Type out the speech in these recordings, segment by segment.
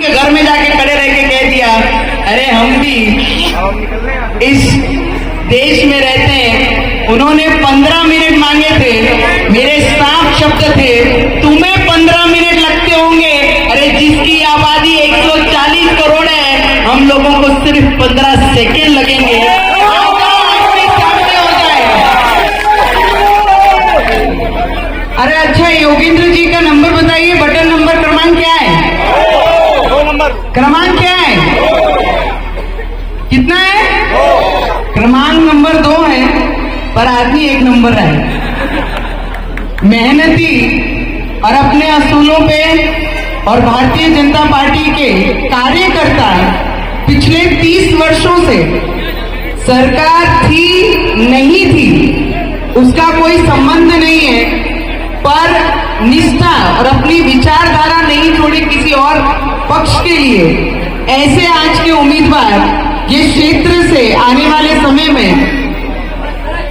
घर में जाके खड़े रह के कह दिया, अरे हम भी इस देश में रहते हैं। उन्होंने 15 मिनट मांगे थे, मेरे साफ शब्द थे, तुम्हें 15 मिनट लगते होंगे। अरे जिसकी आबादी 140 करोड़ है, हम लोगों को सिर्फ 15 सेकेंड लगेंगे। अरे अच्छा, योगेंद्र जी का नंबर बताइए, बटन नंबर क्रमांक क्या है? 2 नंबर। क्रमांक क्या है? कितना है? क्रमांक नंबर 2 है, पर आदमी 1 नंबर है। मेहनती और अपने असूलों पे और भारतीय जनता पार्टी के कार्यकर्ता पिछले 30 वर्षों से, सरकार थी नहीं थी उसका कोई संबंध नहीं है, पर निष्ठा और अपनी विचारधारा नहीं छोड़ी किसी और पक्ष के लिए। ऐसे आज के उम्मीदवार ये क्षेत्र से आने वाले समय में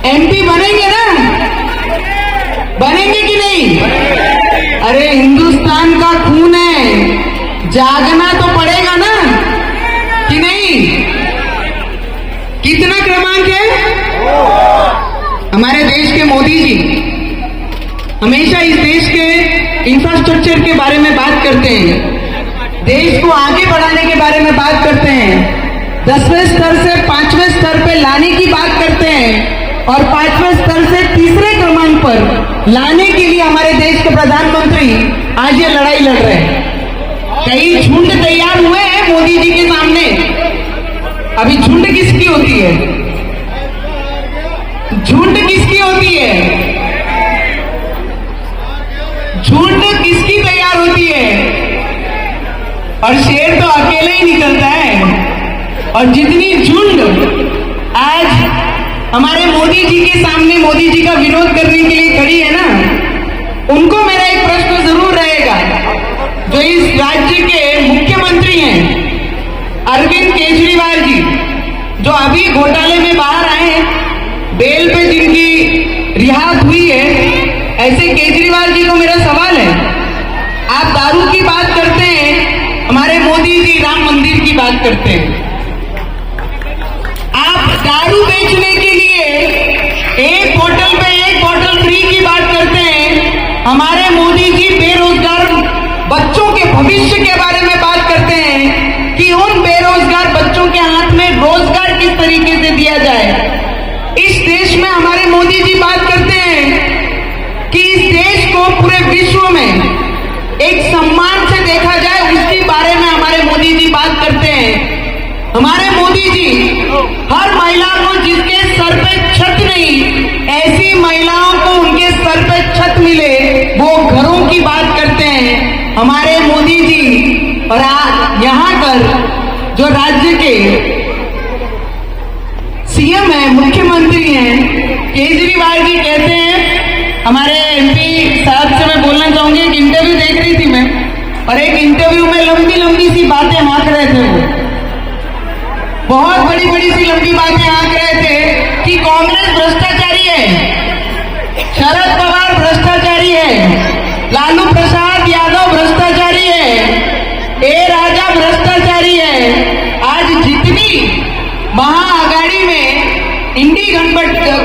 एमपी बनेंगे ना? बनेंगे कि नहीं? अरे हिंदुस्तान का खून है, जागना तो पड़ेगा ना, कि नहीं? कितना क्रमांक है? हमारे देश के मोदी जी हमेशा इस देश के इंफ्रास्ट्रक्चर के बारे में बात करते हैं, देश को आगे बढ़ाने के बारे में बात करते हैं, 10वें स्तर से 5वें स्तर पे लाने की बात करते हैं, और 5वें स्तर से 3रे क्रमांक पर लाने के लिए हमारे देश के प्रधानमंत्री आज ये लड़ाई लड़ रहे हैं। कई झुंड तैयार हुए हैं मोदी जी के सामने। अभी झुंड किसकी होती है? झुंड किसकी होती है? झुंड किसकी तैयार होती है? और शेर तो अकेले ही निकलता है। और जितनी झुंड आज हमारे मोदी जी के सामने मोदी जी का विरोध करने के लिए खड़ी है ना, उनको मेरा एक प्रश्न जरूर रहेगा। जो इस राज्य के मुख्यमंत्री हैं अरविंद केजरीवाल जी, जो अभी घोटाले में बाहर आए हैं, बेल पे जिनकी रिहाई हुई है, ऐसे केजरीवाल जी को मेरा सवाल है, आप दारू की बात करते हैं, हमारे मोदी जी राम मंदिर की बात करते हैं। आप दारू बेचने के लिए एक बोतल पे 1 बोतल फ्री की बात करते हैं, हमारे मोदी जी बेरोजगार बच्चों के भविष्य के बारे में बात करते हैं कि उन बेरोजगार बच्चों के हाथ में रोजगार किस तरीके से दिया जाए। इस देश में हमारे मोदी जी बात करते हैं कि इस देश को पूरे विश्व में एक सम्मान से देखा जाए, उसके बारे में हमारे मोदी जी बात करते हैं। हमारे मोदी जी हर महिला को जिसके सर पे छत नहीं, ऐसी महिलाओं को उनके सर पे छत मिले, वो घरों की बात करते हैं हमारे मोदी जी। और यहाँ पर जो राज्य के सीएम है, मुख्यमंत्री हैं केजरीवाल जी, कहते हैं, हमारे एमपी साहब से मैं बोलना चाहूंगी, एक इंटरव्यू देख रही थी मैं, और एक इंटरव्यू में लंबी लंबी सी बातें हाँक रहे थे। वो बहुत बड़ी बड़ी सी लंबी बातें हाँक रहे थे कि कांग्रेस भ्रष्टाचारी है, शरद पवार भ्रष्टाचारी है, लालू प्रसाद यादव भ्रष्टाचारी है, ए राजा भ्रष्टाचारी है। आज जितनी महाआघाड़ी में इंडी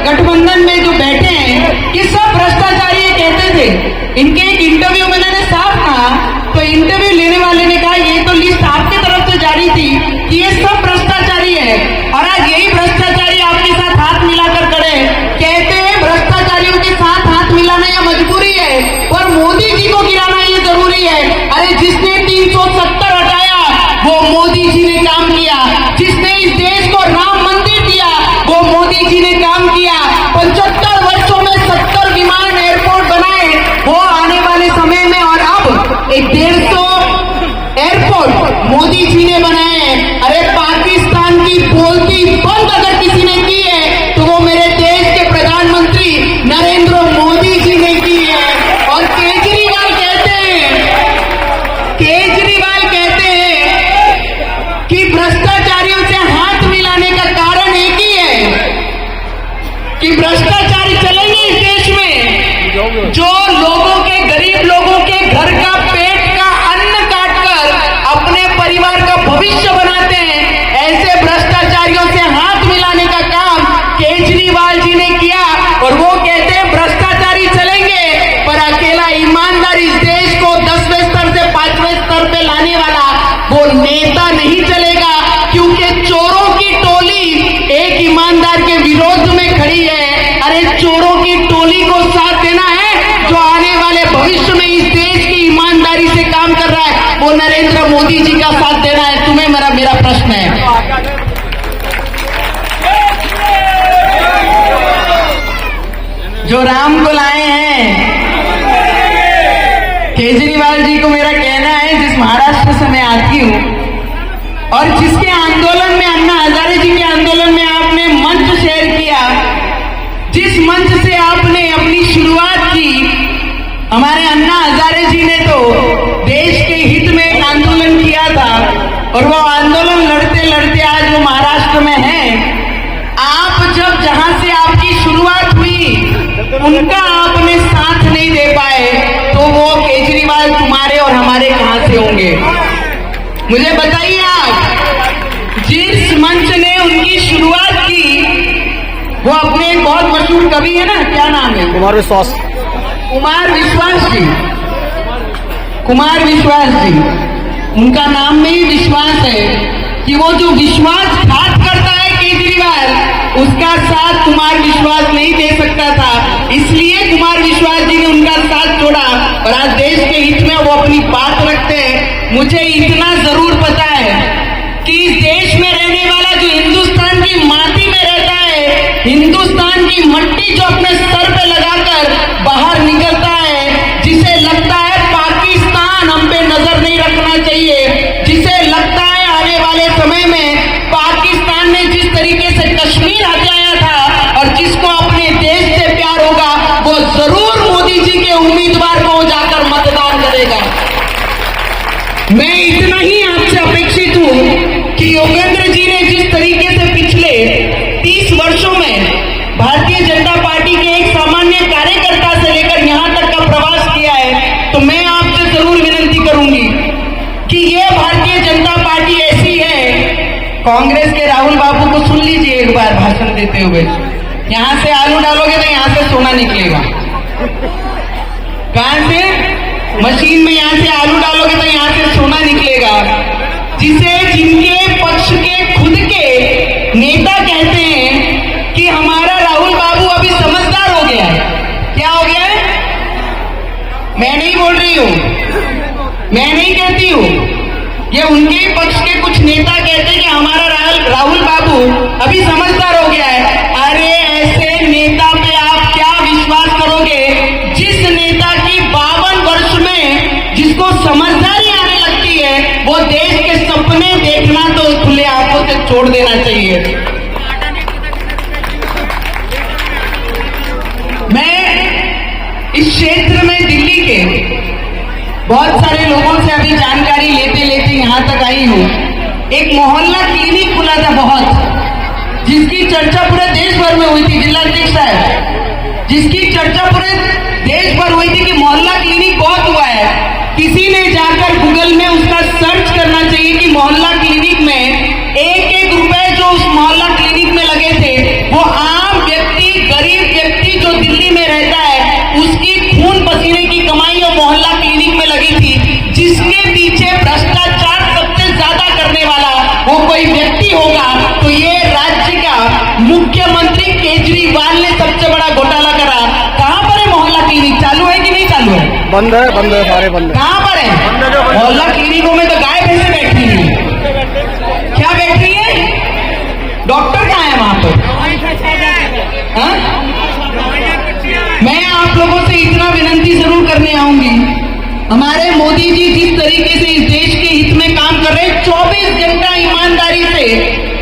गठबंधन में जो बैठे हैं, ये सब भ्रष्टाचारी कहते थे। इनके एक इंटरव्यू में मैंने साफ कहा, तो इंटरव्यू लेने वाले ने कहा ये तो लिस्ट आपकी तरफ से जारी थी कि ये सब भ्रष्टाचारी है, और आज यही भ्रष्टाचारी आपके साथ हाथ मिलाकर खड़े कहते हैं भ्रष्टाचारियों के साथ हाथ मिलाना या मजबूरी है, पर मोदी जी को गिराना ये जरूरी है। अरे जिसने 370 हटाया वो मोदी जी ने काम किया, जिसने इस देश को राम मंदिर दिया वो मोदी जी ने काम किया, 75 वर्षों में 70 विमान एयरपोर्ट बनाए, वो आने वाले समय में, और अब एक 150 एयरपोर्ट नरेंद्र मोदी जी का साथ देना है, तुम्हें मेरा प्रश्न है। जो राम को लाए हैं, केजरीवाल जी को मेरा कहना है, जिस महाराष्ट्र से मैं आती हूं और जिसके आंदोलन में, अन्ना हजारे जी के आंदोलन में आपने मंच शेयर किया, जिस मंच से आपने अपनी शुरुआत की, हमारे अन्ना हजारे जी ने तो देश के हित में एक आंदोलन किया था और वो आंदोलन लड़ते लड़ते आज वो महाराष्ट्र में है। आप जब जहां से आपकी शुरुआत हुई उनका आपने साथ नहीं दे पाए, तो वो केजरीवाल तुम्हारे और हमारे कहां से होंगे? मुझे बताइए, आप जिस मंच ने उनकी शुरुआत की, वो अपने एक बहुत मशहूर कवि है ना, क्या नाम है? कुमार विश्वास। कुमार विश्वास जी, कुमार विश्वास जी, उनका नाम में ही विश्वास है कि वो जो विश्वासघात करता है केजरीवाल, उसका साथ कुमार विश्वास नहीं दे सकता था, इसलिए कुमार विश्वास जी ने उनका साथ छोड़ा और आज देश के हित में वो अपनी बात रखते हैं। मुझे इतना जरूर पता है कि इस देश में रहने वाला जो हिंदुस्तान की माटी में रहता है, हिंदुस्तान की मट्टी जो अपने सर पे लगाकर बाहर निकलता है, जिसे लगता है पाकिस्तान हम पे नजर नहीं रखना चाहिए, जिसे लगता है आने वाले समय में पाकिस्तान ने जिस तरीके से कश्मीर हटाया था और जिसको अपने देश से प्यार होगा, वो जरूर मोदी जी के उम्मीदवार को जाकर मतदान करेगा। मैं इतना ही आपसे अपेक्षित हूं कि योगेंद्र जी ने जिस तरीके से पिछले 30 वर्षों में भारतीय जनता पार्टी के एक सामान्य कार्यकर्ता से लेकर यहां तक का प्रवास किया है, तो मैं आपसे जरूर विनती करूंगी कि ये भारतीय जनता पार्टी ऐसी है। कांग्रेस के राहुल बाबू को सुन लीजिए एक बार भाषण देते हुए, यहां से आलू डालोगे तो यहां से सोना निकलेगा। कहां से? मशीन में यहां से आलू डालोगे तो यहां से सोना निकलेगा। जिनके पक्ष के खुद के नेता कहते हैं कि हमारा राहुल बाबू अभी समझदार हो गया है। क्या हो गया है? मैं नहीं बोल रही हूं, मैं नहीं कहती हूं, ये उनके ही पक्ष के कुछ नेता कहते हैं कि हमारा राहुल बाबू अभी समझदार हो गया है। अरे ऐसे नेता पे आप क्या विश्वास करोगे, जिस नेता की 52 वर्ष में जिसको समझदारी आने लगती है, वो देश के सपने देखना तो खुले आंखों से छोड़ देना चाहिए। मैं इस क्षेत्र में दिल्ली के बहुत सारे लोगों से अभी जानकारी लेते लेते यहां तक आई हूं। एक मोहल्ला क्लिनिक खुला था बहुत, जिसकी चर्चा पूरे देश भर में हुई थी, जिलाध्यक्ष साहब, जिसकी चर्चा पूरे देश भर हुई थी कि मोहल्ला क्लिनिक बहुत हुआ है। किसी ने जाकर गूगल में उसका सर्च करना चाहिए कि मोहल्ला क्लिनिक में एक रुपए जो उस मोहल्ला क्लिनिक में लगे थे, वो आम व्यक्ति, गरीब व्यक्ति जो दिल्ली में रहता है, उसकी खून पसीने की कमाई और मोहल्ला क्लिनिक में लगी थी। जिसके पीछे भ्रष्टाचार सबसे ज्यादा करने वाला वो कोई व्यक्ति होगा, तो ये राज्य का मुख्यमंत्री केजरीवाल ने सबसे बड़ा घोटाला करा। कहां पर है मोहल्ला क्लिनिक? चालू है कि नहीं चालू है? बंद है, बंद है, सारे बंद है। कहां पर है? मोहल्ला क्लिनिकों में तो गाय भैंसे बैठी है। क्या बैठ रही है? डॉक्टर कहां है वहां पर? मैं आप लोगों से इतना विनती जरूर करने आऊंगी, हमारे मोदी जी जिस तरीके से इस देश के हित में काम कर रहे हैं, 24 घंटा ईमानदारी से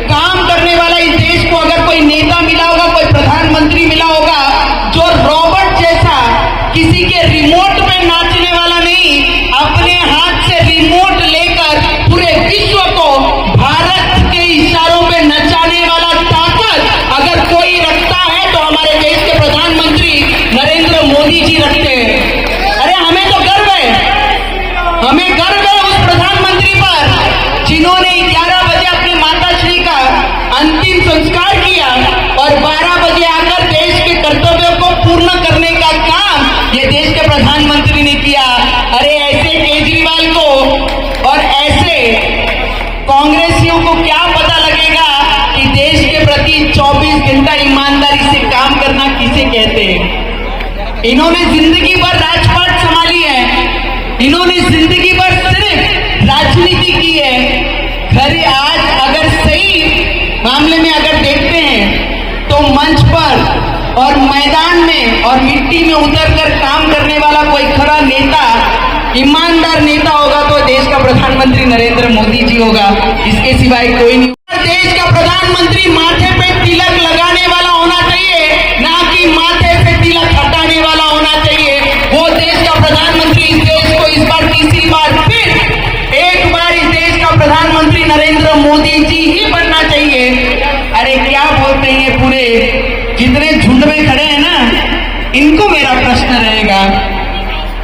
काम करने वाला इस देश को अगर कोई नेता मिला होगा, कोई प्रधानमंत्री मिला होगा, जो रॉबर्ट जैसा किसी के रिमोट पे नाचने वाला नहीं, अपने हाथ से रिमोट लेकर पूरे विश्व को भारत के इशारों पे नचाने वाला ताकत अगर कोई रखता है, तो हमारे देश के प्रधानमंत्री नरेंद्र मोदी जी रखते हैं। अरे हमें तो गर्व है, हमें गर्व है उस प्रधानमंत्री पर जिन्होंने 11 बजे अपनी माताश्री का अंतिम संस्कार किया और 12 बजे आकर देश के कर्तव्यों को पूर्ण करने का काम ये देश के प्रधानमंत्री ने किया। अरे ऐसे केजरीवाल को और ऐसे कांग्रेसियों को क्या पता लगेगा कि देश के प्रति 24 घंटा ईमानदारी से काम करना किसे कहते हैं। इन्होंने जिंदगी भर राजपाट संभाली है, इन्होंने जिंदगी भर सिर्फ राजनीति की है। घर आज अगर सही मामले में अगर देखते हैं तो मंच पर और मैदान में और मिट्टी में उतरकर काम करने वाला कोई खरा नेता, ईमानदार नेता होगा तो देश का प्रधानमंत्री नरेंद्र मोदी जी होगा, इसके सिवाय कोई नहीं। देश का प्रधानमंत्री माथे पे तिलक लगाने वाला होना चाहिए, ना कि माथे से तिलक हटाने वाला होना चाहिए। वो देश का प्रधानमंत्री इस देश को इस बार तीसरी बार फिर एक बार इस देश का प्रधानमंत्री नरेंद्र मोदी जी ही बनना चाहिए। अरे क्या बोलते हैं पूरे जितने झुंड में खड़े हैं ना, इनको मेरा प्रश्न रहेगा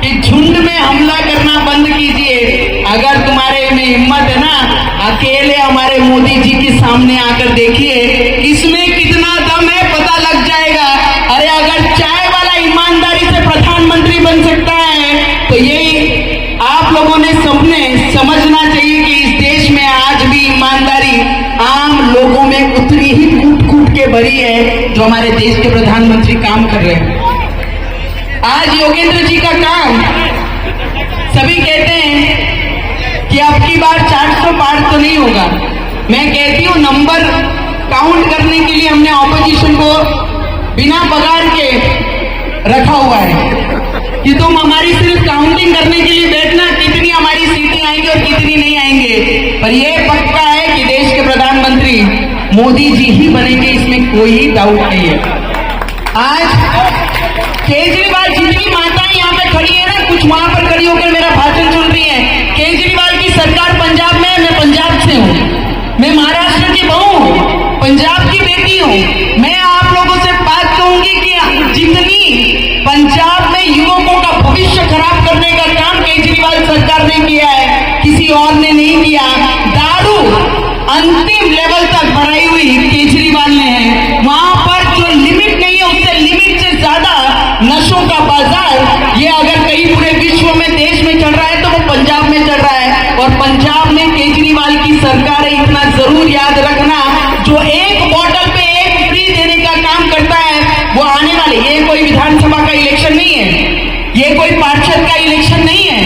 कि झुंड में हमला करना बंद कीजिए। अगर तुम्हारे में हिम्मत है ना, अकेले हमारे मोदी जी के सामने आकर देखिए, इसमें कितना दम है पता लग जाएगा। अरे अगर चाय वाला ईमानदारी से प्रधानमंत्री बन सकता है तो यही आप लोगों ने सबने समझना चाहिए कि इस देश में आज भी ईमानदारी आम लोगों में उतनी ही कूट कूट के भरी है जो हमारे देश के प्रधानमंत्री काम कर रहे हैं। आज योगेंद्र जी का काम, सभी कहते हैं कि अब की बार 400 पार तो नहीं होगा। मैं कहती हूँ नंबर काउंट करने के लिए हमने ऑपोजिशन को बिना पगार के रखा हुआ है कि तुम हमारी सिर्फ काउंटिंग करने के लिए बैठना, कितनी हमारी सीटें आएंगी और कितनी नहीं आएंगे। पर यह पक्का है कि देश के प्रधानमंत्री मोदी जी ही बनेंगे, इसमें कोई डाउट नहीं है। आज केजरीवाल जितनी माताएं यहाँ पे खड़ी है ना, कुछ वहां पर खड़ी होकर मेरा भाषण सुन रही है। केजरीवाल की सरकार पंजाब में है, मैं पंजाब से हूँ, मैं महाराष्ट्र की बहू हूँ, पंजाब की बेटी हूँ। मैं आप लोगों से बात कहूंगी कि जितनी पंजाब में युवकों का भविष्य खराब करने का काम केजरीवाल सरकार ने किया है, किसी और ने नहीं किया। दारू अंतिम लेवल तक बढ़ाई हुई केजरीवाल ने है। वहां पर जो लिमिट नहीं है उससे लिमिट से ज्यादा नशों का बाजार, ये अगर कहीं पूरे विश्व में देश में चल रहा है तो वो पंजाब में चल रहा है। और पंजाब में केजरीवाल की सरकार है, इतना जरूर याद रखना, जो एक बॉटल पे एक फ्री देने का काम करता है वो आने वाले, ये कोई विधानसभा का इलेक्शन नहीं है, ये कोई पार्षद का इलेक्शन नहीं है,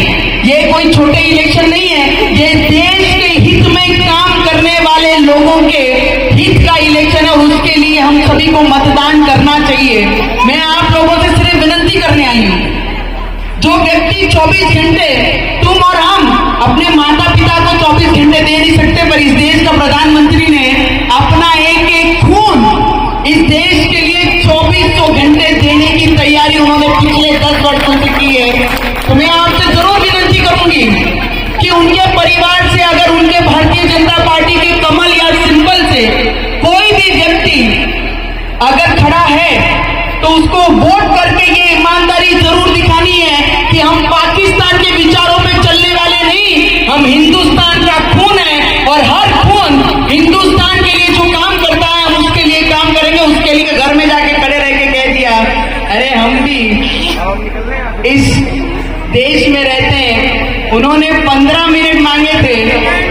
ये कोई छोटे इलेक्शन नहीं है, ये देश के हित में काम करने वाले लोगों के हित का इलेक्शन है। और उसके लिए हम सभी को मतदान करना चाहिए। मैं आप लोगों से सिर्फ विनती करने आई हूं, जो व्यक्ति 24 घंटे, तुम और हम अपने माता पिता को 24 घंटे दे नहीं सकते, पर इस देश का प्रधानमंत्री ने अपना एक एक खून इस देश के लिए 2400 घंटे देने की तैयारी उन्होंने पिछले 10 वर्षों से की है। तो मैं आपसे जरूर विनती करूंगी कि उनके परिवार से, अगर उनके भारतीय जनता पार्टी के कमल या सिंबल से कोई भी व्यक्ति अगर खड़ा है तो उसको वोट करके ये ईमानदारी जरूर दिखानी है कि हम पाकिस्तान के विचारों पे चलने वाले नहीं, हम हिंदुस्तान का खून है और हर खून हिंदुस्तान के लिए जो काम करता है हम उसके लिए काम करेंगे। उसके लिए घर में जाके खड़े रह के कह दिया, अरे हम भी इस देश में रहते हैं। उन्होंने 15 मिनट मांगे थे,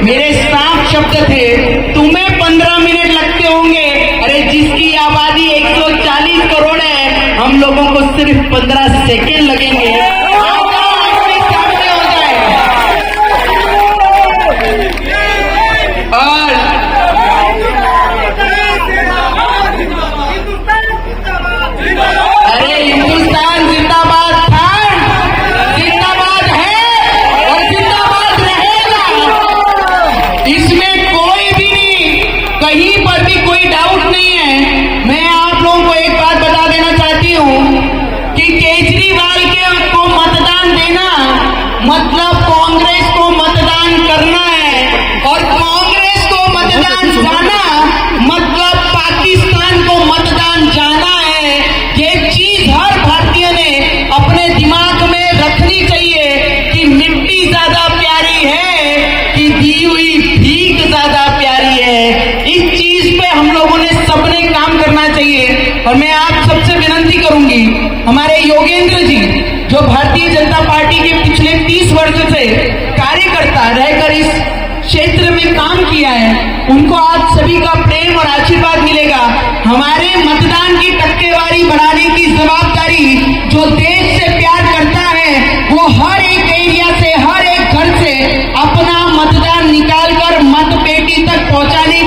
मेरे साफ शब्द थे, तुम्हें 15 मिनट लगते होंगे, अरे जिसकी आबादी 140 करोड़ है, हम लोगों को सिर्फ 15 सेकेंड लगेंगे। और अरे हिंदुस्तान जिंदाबाद था, जिंदाबाद है और जिंदाबाद रहेगा, इसमें कोई भी नहीं, कहीं पर भी कोई डाउट नहीं है। मैं आप लोगों को एक बात बता देना चाहती हूं कि केजरीवाल को मतदान देना मतलब कांग्रेस को मतदान करना है, और कांग्रेस को मतदान जाना मतलब पाकिस्तान को मतदान जाना है। ये चीज हर भारतीय ने अपने दिमाग में रखनी चाहिए कि मिट्टी ज्यादा प्यारी है कि दी हुई भीख ज्यादा प्यारी है। इस चीज पे हम लोगों ने सबने काम करना चाहिए। और मैं आप सबसे विनती करूंगी, हमारे योगेंद्र जी जो भारतीय जनता पार्टी के पिछले 30 वर्ष से कार्यकर्ता रहकर इस क्षेत्र में काम किया है, उनको आप सभी का प्रेम और आशीर्वाद मिलेगा। हमारे मतदान की टक्केवारी बढ़ाने की जवाबदारी जो देश से प्यार करता है वो हर एक एरिया से, हर एक घर से अपना मतदान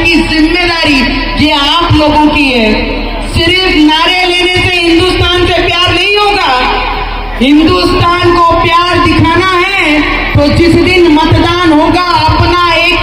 की जिम्मेदारी ये आप लोगों की है। सिर्फ नारे लेने से हिंदुस्तान से प्यार नहीं होगा। हिंदुस्तान को प्यार दिखाना है तो जिस दिन मतदान होगा अपना एक